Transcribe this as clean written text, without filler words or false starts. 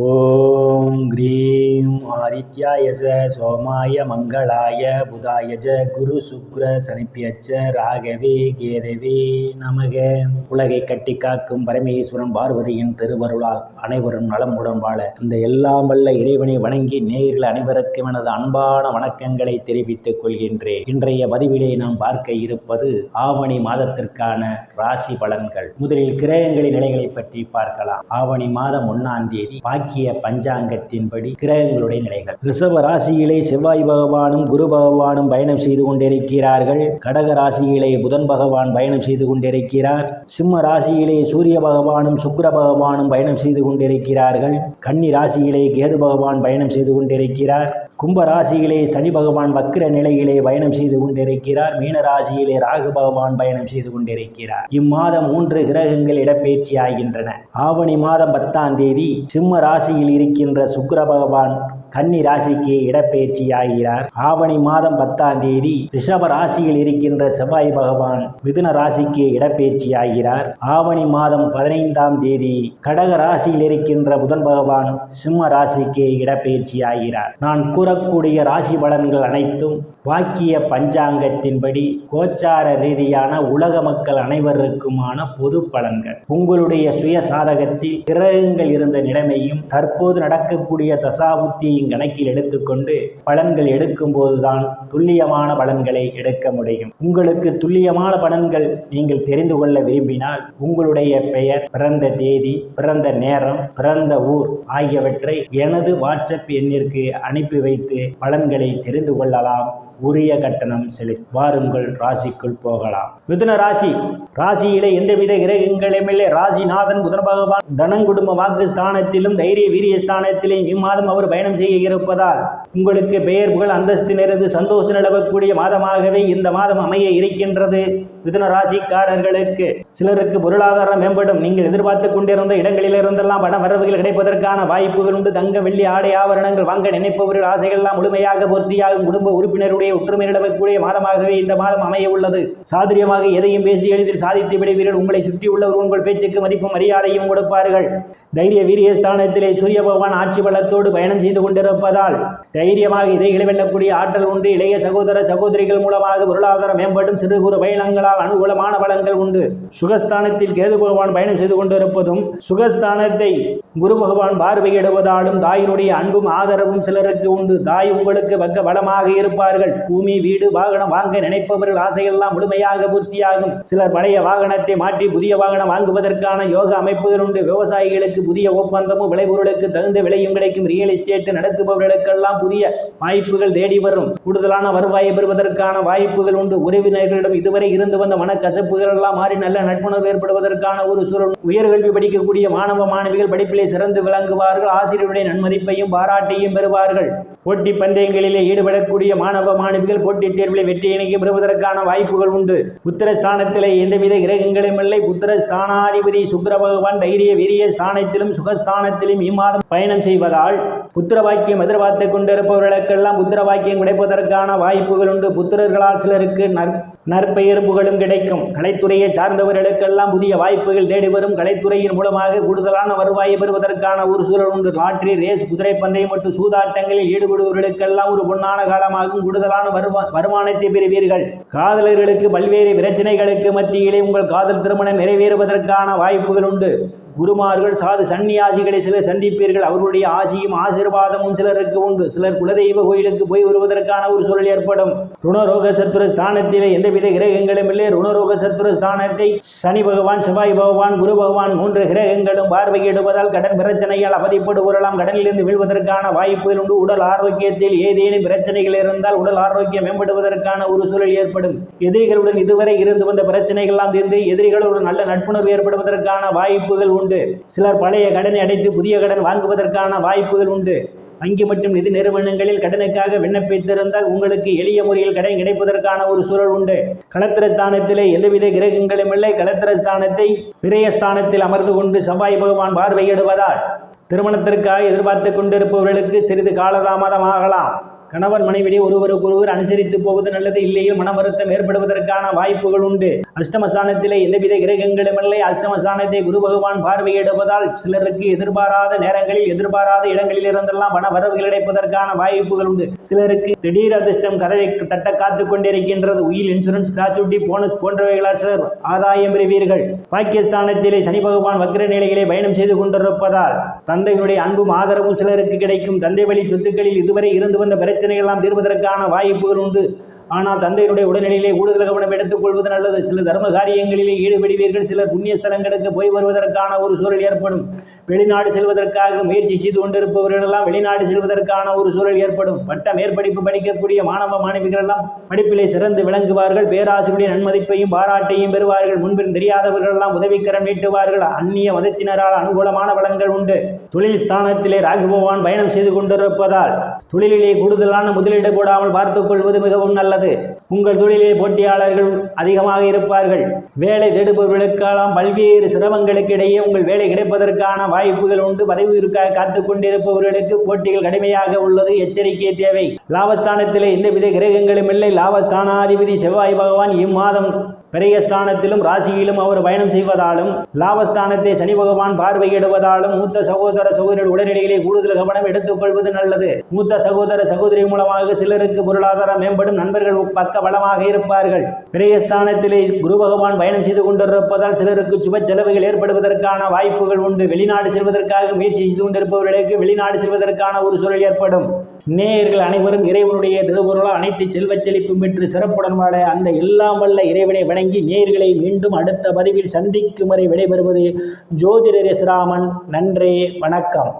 ஓம் cream ஆதித்யாய சோமாய மங்களாய புதாயஜ குரு சுக்ர சனிப்பியச்ச ராகவே கேதவே நமக. உலகை கட்டி காக்கும் பரமேஸ்வரன் பார்வதியின் திருவருளால் அனைவரும் நலமுடன் வாழ இந்த எல்லாம் வல்ல இறைவனை வணங்கி நேயர்கள் அனைவருக்கும் எனது அன்பான வணக்கங்களை தெரிவித்துக் கொள்கின்றேன். இன்றைய பதிவிலே நாம் பார்க்க இருப்பது ஆவணி மாதத்திற்கான ராசி பலன்கள். முதலில் கிரகங்களின் நிலைகளை பற்றி பார்க்கலாம். ஆவணி மாதம் 1ஆம் தேதி வாக்கிய பஞ்சாங்கத்தின்படி கிரகங்களுடைய நிலைகள். ரிஷப ராசியிலே செவ்வாய் பகவானும் குரு பகவானும் பயணம் செய்து கொண்டிருக்கிறார்கள். கடக ராசியிலே புதன் பகவான் பயணம் செய்து கொண்டிருக்கிறார். சிம்ம ராசியிலே சூரிய பகவானும் சுக்கிர பகவானும் பயணம் செய்து கொண்டிருக்கிறார்கள். கன்னி ராசியிலே கேது பகவான் பயணம் செய்து கொண்டிருக்கிறார். கும்ப ராசியிலே சனி பகவான் வக்கிர நிலையிலே பயணம் செய்து கொண்டிருக்கிறார். மீன ராசியிலே ராகு பகவான் பயணம் செய்து கொண்டிருக்கிறார். இம்மாதம் 3 கிரகங்கள் இடப்பெயர்ச்சி ஆகின்றன. ஆவணி மாதம் 10ஆம் தேதி சிம்ம ராசியில் இருக்கின்ற சுக்கிர பகவான் கன்னி ராசிக்கு இடப்பெயர்ச்சி ஆகிறார். ஆவணி மாதம் 10ஆம் தேதி ரிஷப ராசியில் இருக்கின்ற செவ்வாய் பகவான் மிதுன ராசிக்கு இடப்பெயர்ச்சி ஆகிறார். ஆவணி மாதம் 15ஆம் தேதி கடக ராசியில் இருக்கின்ற புதன் பகவான் சிம்ம ராசிக்கு இடப்பெயர்ச்சி ஆகிறார். நான் கூறக்கூடிய ராசி பலன்கள் அனைத்தும் வாக்கிய பஞ்சாங்கத்தின்படி கோச்சார ரீதியான உலக மக்கள் அனைவருக்குமான பொது பலன்கள். உங்களுடைய சுய சாதகத்தில் கிரகங்கள் இருந்த நிலைமையும் தற்போது நடக்கக்கூடிய தசாபுத்தியும் கணக்கில் எடுத்துக்கொண்டு பலன்கள் எடுக்கும் போதுதான் துல்லியமான பலன்களை எடுக்க முடியும். உங்களுக்கு துல்லியமான பலன்கள் நீங்கள் தெரிந்து கொள்ள விரும்பினால் உங்களுடைய பெயர், பிறந்த தேதி, பிறந்த நேரம், பிறந்த ஊர் ஆகியவற்றை எனது வாட்ஸ்அப் எண்ணிற்கு அனுப்பி வைத்து பலன்களை தெரிந்து கொள்ளலாம். உரிய கட்டணம் செலுத்தி வாருங்கள் ராசிக்குள் போகலாம். மிதுன ராசி. ராசியிலே எந்தவித கிரகங்களும் இல்லை. ராசிநாதன் புதன் பகவான் தனங்குடும்ப வாக்கு ஸ்தானத்திலும் தைரிய வீரிய ஸ்தானத்திலும் இம்மாதம் அவர் பயணம் செய்ய இருப்பதால் உங்களுக்கு பெயர் புகழ் அந்தஸ்து நிறைந்து சந்தோஷம் நிலவக்கூடிய மாதமாகவே இந்த மாதம் அமைய இருக்கின்றது. மிதுன ராசிக்காரர்களுக்கு சிலருக்கு பொருளாதாரம் மேம்படும். நீங்கள் எதிர்பார்த்து கொண்டிருந்த இடங்களிலிருந்தெல்லாம் பண வரவுகள் கிடைப்பதற்கான வாய்ப்புகள் உண்டு. தங்க வெள்ளி ஆடை ஆபரணங்கள் வாங்க நினைப்பவர்கள் ஆசைகள்லாம் முழுமையாக பூர்த்தியாகும். குடும்ப உறுப்பினருடைய ஒற்றுமை நிலவக்கூடிய மாதமாகவே இந்த மாதம் அமைய உள்ளது. சாதுரியமாக எதையும் பேசி எளிதில் சாதித்து விடுவீர்கள். உங்களை சுற்றி உள்ளவர் உங்கள் பேச்சுக்கு மதிப்பும் மரியாதையும் கொடுப்பார்கள். தைரிய வீரிய ஸ்தானத்திலே சூரிய பகவான் ஆட்சி பலத்தோடு பயணம் செய்து கொண்டிருப்பதால் தைரியமாக எதிரிகளை வெல்லக்கூடிய ஆற்றல் உண்டு. இளைய சகோதர சகோதரிகள் மூலமாக பொருளாதாரம் மேம்படும். சிறு குறு பயணங்களால் அனுகூலமான பலன்கள் உண்டு. சுகஸ்தானத்தில் கேது பகவான் பயணம் செய்து கொண்டிருப்பதும் சுகஸ்தானத்தை குரு பகவான் பார்வையிடுவதாலும் தாயினுடைய அன்பும் ஆதரவும் சிலருக்கு உண்டு. தாய் உங்களுக்கு பக்க பலமாக இருப்பார்கள். பூமி வீடு வாகனம் வாங்க நினைப்பவர்கள் ஆசையெல்லாம் முழுமையாக பூர்த்தியாகும். சிலர் பழைய வாகனத்தை மாற்றி புதிய வாகனம் வாங்குவதற்கான யோக அமைப்புகள் உண்டு. விவசாயிகளுக்கு புதிய ஒப்பந்தமும் விளைபொருளுக்கு தகுந்த விலையும் கிடைக்கும். ரியல் எஸ்டேட் நடத்துபவர்களுக்கெல்லாம் புதிய வாய்ப்புகள் தேடி வரும். கூடுதலான வருவாயை பெறுவதற்கான வாய்ப்புகள் உண்டு. உறவினர்களிடம் இதுவரை இருந்து வந்த மனக்கசப்புகள் எல்லாம் மாறி நல்ல நட்புணர்வு ஏற்படுவதற்கான ஒரு சூழல். உயர்கல்வி படிக்கக்கூடிய மாணவ மாணவிகள் படிப்பிலே சிறந்து விளங்குவார்கள். ஆசிரியருடைய நன்மதிப்பையும் பாராட்டையும் பெறுவார்கள். போட்டி பந்தயங்களிலே ஈடுபடக்கூடிய மாணவ மாணவிகள் போட்டித் தேர்வில் வெற்றியினையும் பெறுவதற்கான வாய்ப்புகள் உண்டு. புத்திரஸ்தானத்திலே எந்தவித கிரகங்களும் இல்லை. புத்திரஸ்தானாதிபதி சுக்கிர பகவான் தைரிய வீரிய ஸ்தானத்திலும் சுகஸ்தானத்திலும் இம்மாதம் பயணம் செய்வதால் புத்திர வாக்கியம் எதிர்பார்த்து கொண்டிருப்பவர்களுக்கெல்லாம் புத்திர வாக்கியம் கிடைப்பதற்கான வாய்ப்புகள் உண்டு. புத்திரர்களால் சிலருக்கு நற்பெயர் புகழும் கிடைக்கும். கலைத்துறையை சார்ந்தவர்களுக்கெல்லாம் புதிய வாய்ப்புகள் தேடி வரும். கலைத்துறையின் மூலமாக கூடுதலான வருவாயை பெறுவதற்கான ஒரு சூழல் உண்டு. லாட்டரி, ரேஸ், குதிரை பந்தயம் மற்றும் சூதாட்டங்களில் ஈடுபடுபவர்களுக்கெல்லாம் ஒரு பொன்னான காலமாகும். கூடுதலான வருமானத்தை பெறுவீர்கள். காதலர்களுக்கு பல்வேறு பிரச்சனைகளுக்கு மத்தியிலே உங்கள் காதல் திருமணம் நிறைவேறுவதற்கான வாய்ப்புகள் உண்டு. குருமார்கள் சாது சன்னியாசிகளை சிலர் சந்திப்பீர்கள். அவர்களுடைய ஆசியும் ஆசீர்வாதமும் சிலருக்கு உண்டு. சிலர் குலதெய்வ கோயிலுக்கு போய் வருவதற்கான ஒரு சூழல் ஏற்படும். ருணரோக சத்துரு ஸ்தானத்திலே எந்தவித கிரகங்களும் இல்லை. ருணரோக சத்துரு ஸ்தானத்தை சனி பகவான், செவ்வாய் பகவான், குரு பகவான் 3 கிரகங்களும் பார்வையிடுவதால் கடன் பிரச்சனையால் அவதிப்படுவரலாம். கடனிலிருந்து வீழ்வதற்கான வாய்ப்புகள் உண்டு. உடல் ஆரோக்கியத்தில் ஏதேனும் பிரச்சனைகள் இருந்தால் உடல் ஆரோக்கியம் மேம்படுவதற்கான ஒரு சூழல் ஏற்படும். எதிரிகளுடன் இதுவரை இருந்து வந்த பிரச்சனைகள் எல்லாம் தீர்ந்து எதிரிகளுடன் நல்ல நட்புணர்வு ஏற்படுவதற்கான வாய்ப்புகள் உண்டு. சிலர் பழைய கடனை அடைத்து புதிய கடன் வாங்குவதற்கான வாய்ப்புகள் உண்டு. வங்கி மற்றும் நிதி நிறுவனங்களில் கடனுக்காக விண்ணப்பித்திருந்தால் உங்களுக்கு எளிய முறையில் கடன் கிடைப்பதற்கான ஒரு சூழல் உண்டு. களத்திரஸ்தானத்திலே எந்தவித கிரகங்களும் இல்லை. களத்திரஸ்தானத்தை விரயஸ்தானத்தில் அமர்ந்து கொண்டு செவ்வாய் பகவான் பார்வையிடுவதால் திருமணத்திற்காக எதிர்பார்த்து கொண்டிருப்பவர்களுக்கு சிறிது காலதாமதமாகலாம். கணவன் மனைவியை ஒருவருக்கொருவர் அனுசரித்து போவது நல்லது. இல்லையில் மன வருத்தம் ஏற்படுவதற்கான வாய்ப்புகள் உண்டு. அஷ்டமஸ்தானத்திலே எந்தவித கிரகங்களும் இல்லை. அஷ்டமஸ்தானத்தை குரு பகவான் பார்வையிடுவதால் சிலருக்கு எதிர்பாராத நேரங்களில் எதிர்பாராத இடங்களில் இருந்தெல்லாம் பண வரவுகள் கிடைப்பதற்கான வாய்ப்புகள் உண்டு. சிலருக்கு திடீர் அதிர்ஷ்டம் கதவை தட்ட காத்துக் கொண்டிருக்கின்றது. உயில் இன்சூரன்ஸ், கிராச்சுவிட்டி, போனஸ் போன்றவைகளால் சிலர் ஆதாயம் பெறுவீர்கள். பாகிஸ்தானத்திலே சனி பகவான் வக்ர நிலையிலே பயணம் செய்து கொண்டிருப்பதால் தந்தையினுடைய அன்பும் ஆதரவும் சிலருக்கு கிடைக்கும். தந்தை வழி சொத்துக்களில் இதுவரை இருந்து வந்த பிரச்சனைகள் எல்லாம் தீர்வதற்கான வாய்ப்புகள் உண்டு. ஆனால் தந்தையினுடைய உடல்நிலையிலே கூடுதல் கவனம் எடுத்துக் கொள்வது நல்லது. சில தர்ம காரியங்களிலே ஈடுபடுவீர்கள். சிலர் புண்ணிய ஸ்தலங்களுக்கு போய் வருவதற்கான ஒரு சூழல் ஏற்படும். வெளிநாடு செல்வதற்காக முயற்சி செய்து கொண்டிருப்பவர்கள் எல்லாம் வெளிநாடு செல்வதற்கான ஒரு சூழல் ஏற்படும். பட்ட மேற்படிப்பு படிக்கக்கூடிய மாணவ மாணவிகள் எல்லாம் படிப்பிலே சிறந்து விளங்குவார்கள். பேராசிரியருடைய நன்மதிப்பையும் பாராட்டையும் பெறுவார்கள். முன்பின் தெரியாதவர்கள் எல்லாம் உதவிக்கரம் நீட்டுவார்கள். அந்நிய மதத்தினரால் அனுகூலமான பலன்கள் உண்டு. தொழில் ஸ்தானத்திலே ராகு பகவான் பயணம் செய்து கொண்டிருப்பதால் தொழிலிலே கூடுதலான முதலீடு போடாமல் பார்த்துக் கொள்வது மிகவும் நல்லது. உங்கள் தொழிலே போட்டியாளர்கள் அதிகமாக இருப்பார்கள். வேலை தேடுபவர்களுக்கெல்லாம் பல்வேறு சிரமங்களுக்கு இடையே உங்கள் வேலை கிடைப்பதற்கான வாய்ப்புகள் உண்டு. பதவி இருக்காக காத்துக் கொண்டிருப்பவர்களுக்கு போட்டிகள் கடுமையாக உள்ளது. எச்சரிக்கை தேவை. லாபஸ்தானத்திலே எந்தவித கிரகங்களும் இல்லை. லாபஸ்தானாதிபதி செவ்வாய் பகவான் இம்மாதம் பெரியஸ்தானத்திலும் ராசியிலும் அவர் பயணம் செய்வதாலும் லாபஸ்தானத்தை சனி பகவான் பார்வையிடுவதாலும் மூத்த சகோதர சகோதரி உடனடியிலே கூடுதல் கவனம் எடுத்துக்கொள்வது நல்லது. மூத்த சகோதர சகோதரி மூலமாக சிலருக்கு பொருளாதாரம் மேம்படும். நண்பர்கள் பக்க பலமாக இருப்பார்கள். பெரியஸ்தானத்திலே குரு பகவான் பயணம் செய்து கொண்டிருப்பதால் சிலருக்கு சுப செலவுகள் ஏற்படுவதற்கான வாய்ப்புகள் உண்டு. வெளிநாடு செல்வதற்காக முயற்சி செய்து கொண்டிருப்பவர்களுக்கு வெளிநாடு செல்வதற்கான ஒரு சூழல் ஏற்படும். நேயர்கள் அனைவரும் இறைவனுடைய திருவுருளால் அனைத்து செல்வச் செழிப்பும் பெற்று சிறப்புடன் வாழ அந்த எல்லாம் வல்ல இறைவனை வணங்கி நேயர்களை மீண்டும் அடுத்த பதிவில் சந்திக்கும் வரை விடைபெறுவது ஜோதிடர் எஸ் ராமன். நன்றி, வணக்கம்.